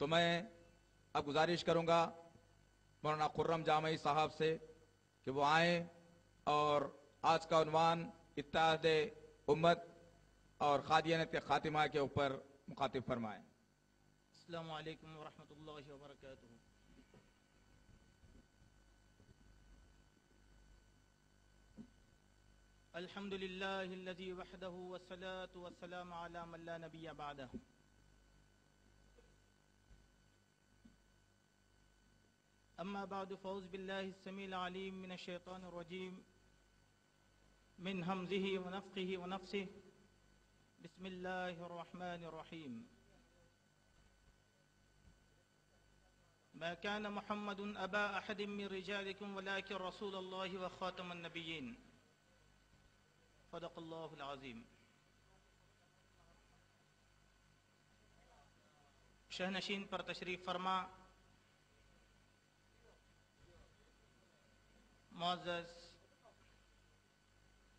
تو میں اب گزارش کروں گا مولانا خرم جامعی صاحب سے کہ وہ آئیں اور آج کا عنوان اتحاد امت اور قادیانیت خاتمہ کے اوپر مخاطب فرمائیں۔ السلام علیکم ورحمۃ اللہ وبرکاتہ۔ الحمد للہ الذی وحدہ والصلاة والسلام علی من لا نبی بعدہ۔ اما بعد فاعوذ باللہ السمیع العلیم من الشیطان الرجیم من ہمزہ ونفخہ ونفثہ۔ بسم اللہ الرحمن الرحیم۔ ما كان محمد أبا أحد من رجالكم ولكن رسول الله وخاتم النبيين صدق الله العظيم۔ شہنشین پر تشریف فرما معزز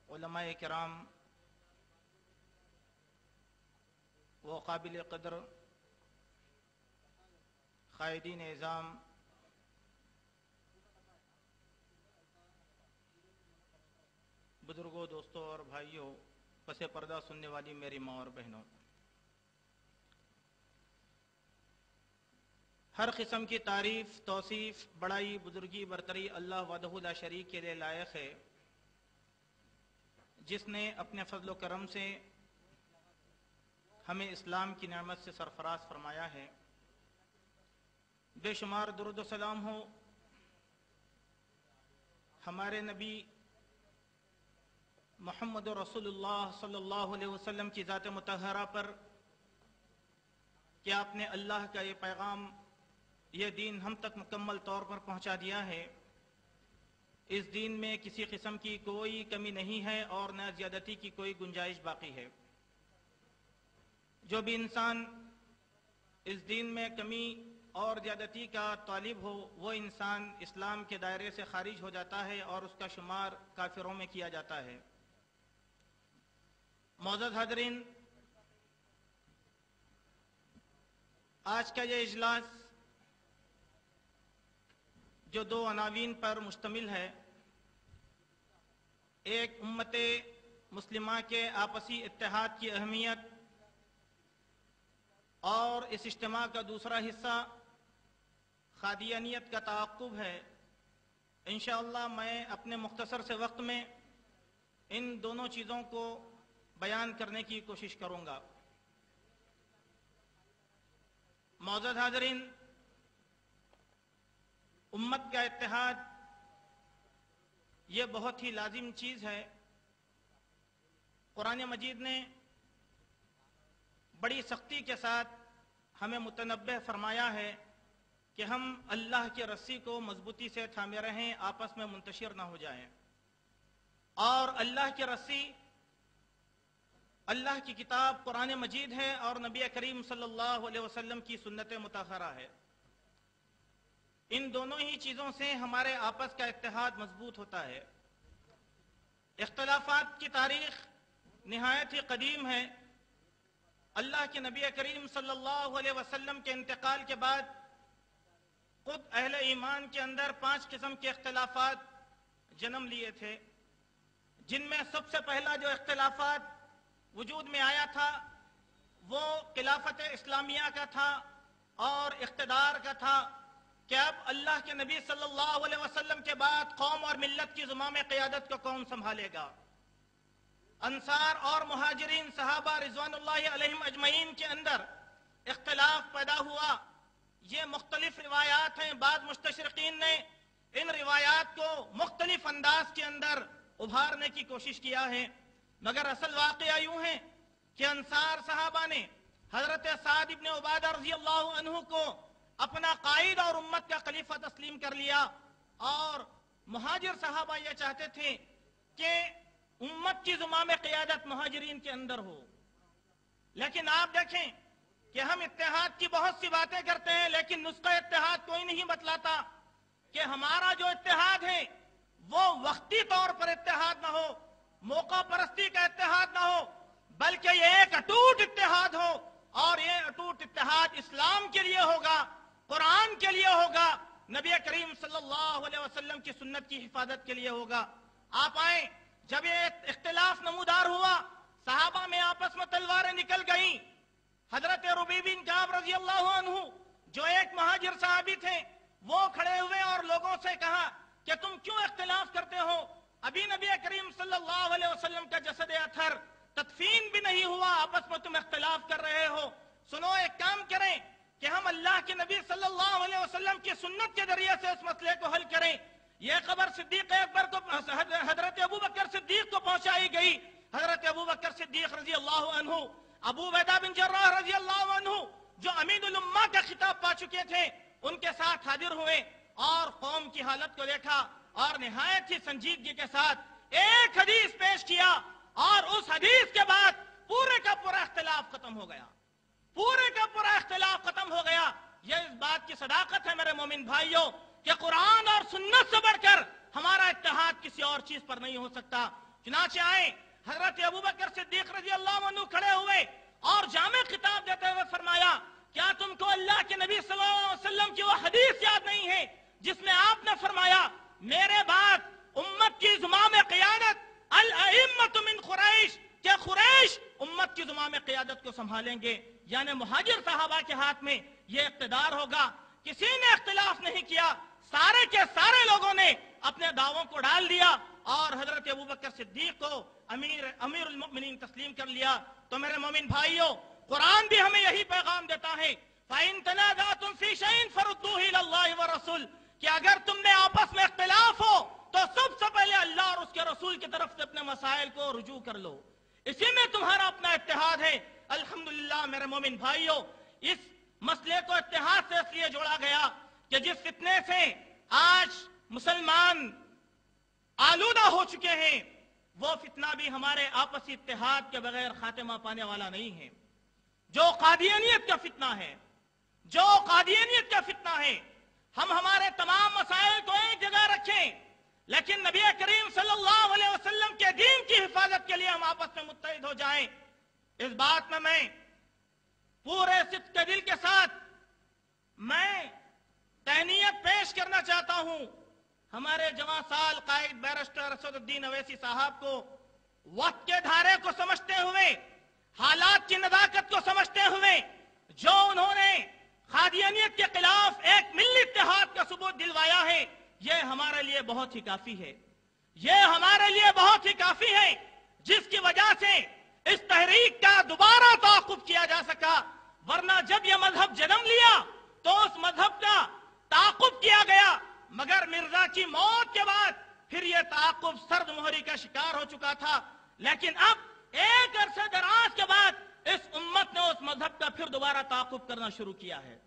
علماء کرام و قابل قدر قائدین اعظام، بزرگوں، دوستوں اور بھائیوں، پس پردہ سننے والی میری ماں اور بہنوں، ہر قسم کی تعریف، توصیف، بڑائی، بزرگی، برتری اللہ وحدہ لا شریک کے لیے لائق ہے، جس نے اپنے فضل و کرم سے ہمیں اسلام کی نعمت سے سرفراز فرمایا ہے۔ بے شمار درود و سلام ہو ہمارے نبی محمد رسول اللہ صلی اللہ علیہ وسلم کی ذات مطہرہ پر کہ آپ نے اللہ کا یہ پیغام، یہ دین ہم تک مکمل طور پر پہنچا دیا ہے۔ اس دین میں کسی قسم کی کوئی کمی نہیں ہے اور نہ زیادتی کی کوئی گنجائش باقی ہے۔ جو بھی انسان اس دین میں کمی اور زیادتی کا طالب ہو، وہ انسان اسلام کے دائرے سے خارج ہو جاتا ہے اور اس کا شمار کافروں میں کیا جاتا ہے۔ معزز حاضرین، آج کا یہ اجلاس جو دو عناوین پر مشتمل ہے، ایک امت مسلمہ کے آپسی اتحاد کی اہمیت اور اس اجتماع کا دوسرا حصہ قادیانیت کا تعاقب ہے، انشاءاللہ میں اپنے مختصر سے وقت میں ان دونوں چیزوں کو بیان کرنے کی کوشش کروں گا۔ معزز حاضرین، امت کا اتحاد یہ بہت ہی لازم چیز ہے۔ قرآن مجید نے بڑی سختی کے ساتھ ہمیں متنبہ فرمایا ہے کہ ہم اللہ کی رسی کو مضبوطی سے تھامے رہیں، آپس میں منتشر نہ ہو جائیں۔ اور اللہ کی رسی اللہ کی کتاب قرآن مجید ہے اور نبی کریم صلی اللہ علیہ وسلم کی سنت مطہرہ ہے۔ ان دونوں ہی چیزوں سے ہمارے آپس کا اتحاد مضبوط ہوتا ہے۔ اختلافات کی تاریخ نہایت ہی قدیم ہے۔ اللہ کے نبی کریم صلی اللہ علیہ وسلم کے انتقال کے بعد خود اہل ایمان کے اندر 5 قسم کے اختلافات جنم لیے تھے، جن میں سب سے پہلا جو اختلافات وجود میں آیا تھا وہ خلافت اسلامیہ کا تھا اور اقتدار کا تھا کہ اب اللہ کے نبی صلی اللہ علیہ وسلم کے بعد قوم اور ملت کی زمام قیادت کو کون سنبھالے گا۔ انصار اور مہاجرین صحابہ رضوان اللہ علیہم اجمعین کے اندر اختلاف پیدا ہوا۔ یہ مختلف روایات ہیں، بعض مستشرقین نے ان روایات کو مختلف انداز کے اندر ابھارنے کی کوشش کیا ہے، مگر اصل واقعہ یوں ہے کہ انصار صحابہ نے حضرت سعد بن عبادہ رضی اللہ عنہ کو اپنا قائد اور امت کا خلیفہ تسلیم کر لیا، اور مہاجر صحابہ یہ چاہتے تھے کہ امت کی زمام قیادت مہاجرین کے اندر ہو۔ لیکن آپ دیکھیں کہ ہم اتحاد کی بہت سی باتیں کرتے ہیں، لیکن نسخہ اتحاد کوئی نہیں بتلاتا کہ ہمارا جو اتحاد ہے وہ وقتی طور پر اتحاد نہ ہو، موقع پرستی کا اتحاد نہ ہو، بلکہ یہ ایک اٹوٹ اتحاد ہو، اور یہ اٹوٹ اتحاد اسلام کے لیے ہوگا قرآن کے لیے ہوگا, نبی کریم صلی اللہ علیہ وسلم کی سنت کی حفاظت کے لیے ہوگا. آپ آئیں, جب یہ اختلاف نمودار ہوا, صحابہ میں آپس میں تلواریں نکل گئیں. حضرت ربیع بن کعب رضی اللہ عنہ جو ایک مہاجر صحابی تھے, وہ کھڑے ہوئے اور لوگوں سے کہا کہ تم کیوں اختلاف کرتے ہو؟ ابھی نبی کریم صلی اللہ علیہ وسلم کا جسد اطہر تدفین بھی نہیں ہوا, آپس میں تم اختلاف کر رہے ہو. سنو, ایک کام کریں کہ ہم اللہ کے نبی صلی اللہ علیہ وسلم کی سنت کے ذریعے سے اس مسئلے کو حل کریں. یہ خبر صدیق اکبر کو, حضرت ابو بکر صدیق کو پہنچائی گئی. حضرت ابو بکر صدیق رضی اللہ عنہ, ابو عبیدہ بن جراح رضی اللہ عنہ جو امین الامہ کا خطاب پا چکے تھے, ان کے ساتھ حاضر ہوئے اور قوم کی حالت کو دیکھا اور نہایت ہی سنجیدگی کے ساتھ ایک حدیث پیش کیا, اور اس حدیث کے بعد پورے کا پورا اختلاف ختم ہو گیا. پورے کا پورا اختلاف ختم ہو گیا. یہ اس بات کی صداقت ہے میرے مومن بھائیوں کہ قرآن اور سنت سے بڑھ کر ہمارا اتحاد کسی اور چیز پر نہیں ہو سکتا. چنانچہ آئیں, حضرت ابوبکر صدیق رضی اللہ عنہ کھڑے ہوئے اور جامع خطاب دیتے ہوئے فرمایا, کیا تم کو اللہ کے نبی صلی اللہ علیہ وسلم کی وہ حدیث یاد نہیں ہے جس میں آپ نے فرمایا میرے بعد امت کی زمام قیادت الائمۃ من قریش, کہ قریش امت کی زمام قیادت کو سنبھالیں گے, یعنی مہاجر صحابہ کے ہاتھ میں یہ اقتدار ہوگا. کسی نے اختلاف نہیں کیا, سارے کے سارے لوگوں نے اپنے دعووں کو ڈال دیا اور حضرت ابوبکر صدیق کو امیر المؤمنین تسلیم کر لیا. تو میرے مومن بھائیوں, قرآن بھی ہمیں یہی پیغام دیتا ہے, فَإِن تَنَازَعْتُمْ فِي شَيْءٍ فَرُدُّوهُ إِلَى اللَّهِ وَالرَّسُولِ, کہ اگر تم نے آپس میں اختلاف ہو تو سب سے پہلے اللہ اور اس کے رسول کی طرف سے اپنے مسائل کو رجوع کر لو, اسی میں تمہارا اپنا اتحاد ہے. الحمدللہ میرے مومن بھائیوں, اس مسئلے کو اتحاد سے اس لیے جوڑا گیا کہ جس فتنے سے آج مسلمان آلودہ ہو چکے ہیں, وہ فتنہ بھی ہمارے آپسی اتحاد کے بغیر خاتمہ پانے والا نہیں ہے. جو قادیانیت کا فتنہ ہے, جو قادیانیت کا فتنہ ہے, ہم ہمارے تمام مسائل کو ایک جگہ رکھیں, لیکن نبی کریم صلی اللہ علیہ وسلم کے دین کی حفاظت کے لیے ہم آپس میں متحد ہو جائیں. اس بات میں پورے صدق کے دل کے ساتھ میں تہنیت پیش کرنا چاہتا ہوں ہمارے جوان سال قائد بیرسٹر اسد الدین اویسی صاحب کو. وقت کے دھارے کو سمجھتے ہوئے, حالات کی نزاکت کو سمجھتے ہوئے, جو انہوں نے قادیانیت کے خلاف ایک ملی اتحاد کا ثبوت دلوایا ہے, یہ ہمارے لیے بہت ہی کافی ہے. یہ ہمارے لیے بہت ہی کافی ہے, جس کی وجہ سے اس تحریک کا دوبارہ تعاقب کیا جا سکا. ورنہ جب یہ مذہب جنم لیا تو اس مذہب کا تعاقب کیا گیا, مگر مرزا کی موت کے بعد پھر یہ تعاقب سرد مہری کا شکار ہو چکا تھا. لیکن اب ایک عرصے دراز کے بعد اس امت نے اس مذہب کا پھر دوبارہ تعاقب کرنا شروع کیا ہے,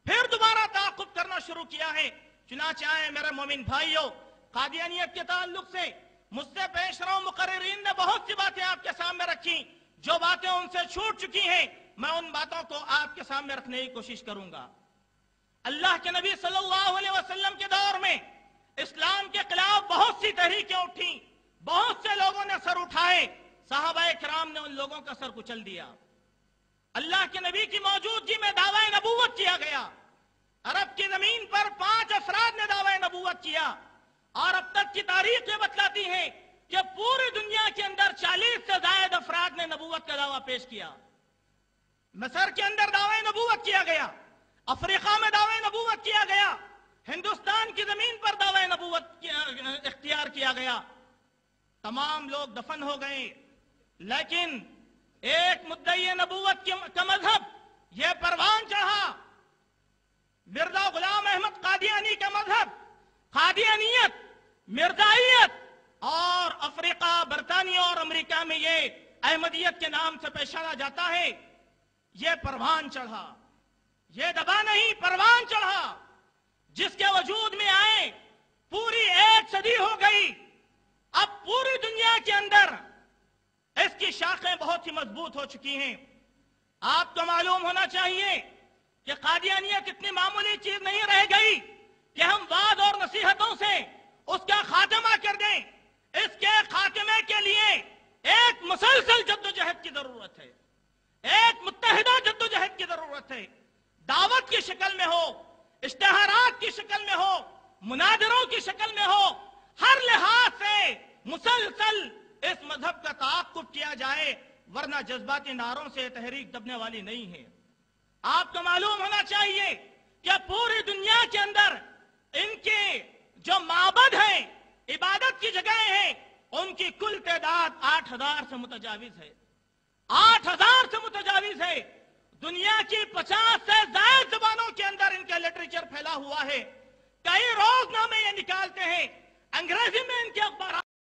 پھر دوبارہ تعاقب کرنا شروع کیا ہے. چنانچہ آئے میرے مومن بھائیوں, قادیانیت کے تعلق سے مجھ سے پیش رو مقررین نے بہت سی باتیں آپ کے سامنے رکھی. جو باتیں ان سے چھوٹ چکی ہیں میں ان باتوں کو آپ کے سامنے رکھنے کی کوشش کروں گا. اللہ کے نبی صلی اللہ علیہ وسلم کے دور میں اسلام کے خلاف بہت سی تحریکیں اٹھیں, بہت سے لوگوں نے سر اٹھائے, صحابہ کرام نے ان لوگوں کا سر کچل دیا. اللہ کے نبی کی موجودگی میں دعوی نبوت کیا گیا. عرب کی زمین پر 5 افراد نے دعوی نبوت کیا, اور اب تک کی تاریخ یہ بتلاتی ہے کہ پوری دنیا کے اندر 40 سے زائد افراد نے نبوت کا دعویٰ پیش کیا. مصر کے اندر دعوی نبوت کیا گیا, افریقہ میں دعوی نبوت کیا گیا, ہندوستان کی زمین پر دعوی نبوت اختیار کیا گیا. تمام لوگ دفن ہو گئے, لیکن ایک مدعی نبوت کا مذہب یہ پروان چڑھا, مرزا غلام احمد قادیانی کا مذہب. قادیانیت, مرزائیت, اور افریقہ, برطانیہ اور امریکہ میں یہ احمدیت کے نام سے پہچانا جاتا ہے. یہ پروان چڑھا, یہ دبا نہیں, پروان چڑھا, جس کے وجود میں آئے پوری 1 صدی ہو گئی. اب پوری دنیا کے اندر اس کی شاخیں بہت ہی مضبوط ہو چکی ہیں. آپ کو معلوم ہونا چاہیے کہ قادیانیت اتنی معمولی چیز نہیں رہ گئی کہ ہم وعد اور نصیحتوں سے اس کا خاتمہ کر دیں. اس کے خاتمے کے لیے ایک مسلسل جدوجہد کی ضرورت ہے, ایک متحدہ جدوجہد کی ضرورت ہے. دعوت کی شکل میں ہو, اشتہارات کی شکل میں ہو، مناظروں کی شکل میں ہو، ہر لحاظ سے مسلسل اس مذہب کا تعاقب کیا جائے، ورنہ جذباتی نعروں سے تحریک دبنے والی نہیں ہے۔ آپ کو معلوم ہونا چاہیے کہ پوری دنیا کے اندر ان کے جو معبد ہیں، عبادت کی جگہیں ہیں، ان کی کل تعداد 8,000 سے متجاوز ہے۔ 8,000 سے متجاوز ہے۔ دنیا کی 50 سے زائد زبانوں کے اندر ان کا لٹریچر پھیلا ہوا ہے۔ کئی روزنامے یہ نکالتے ہیں، انگریزی میں ان کے اخبارات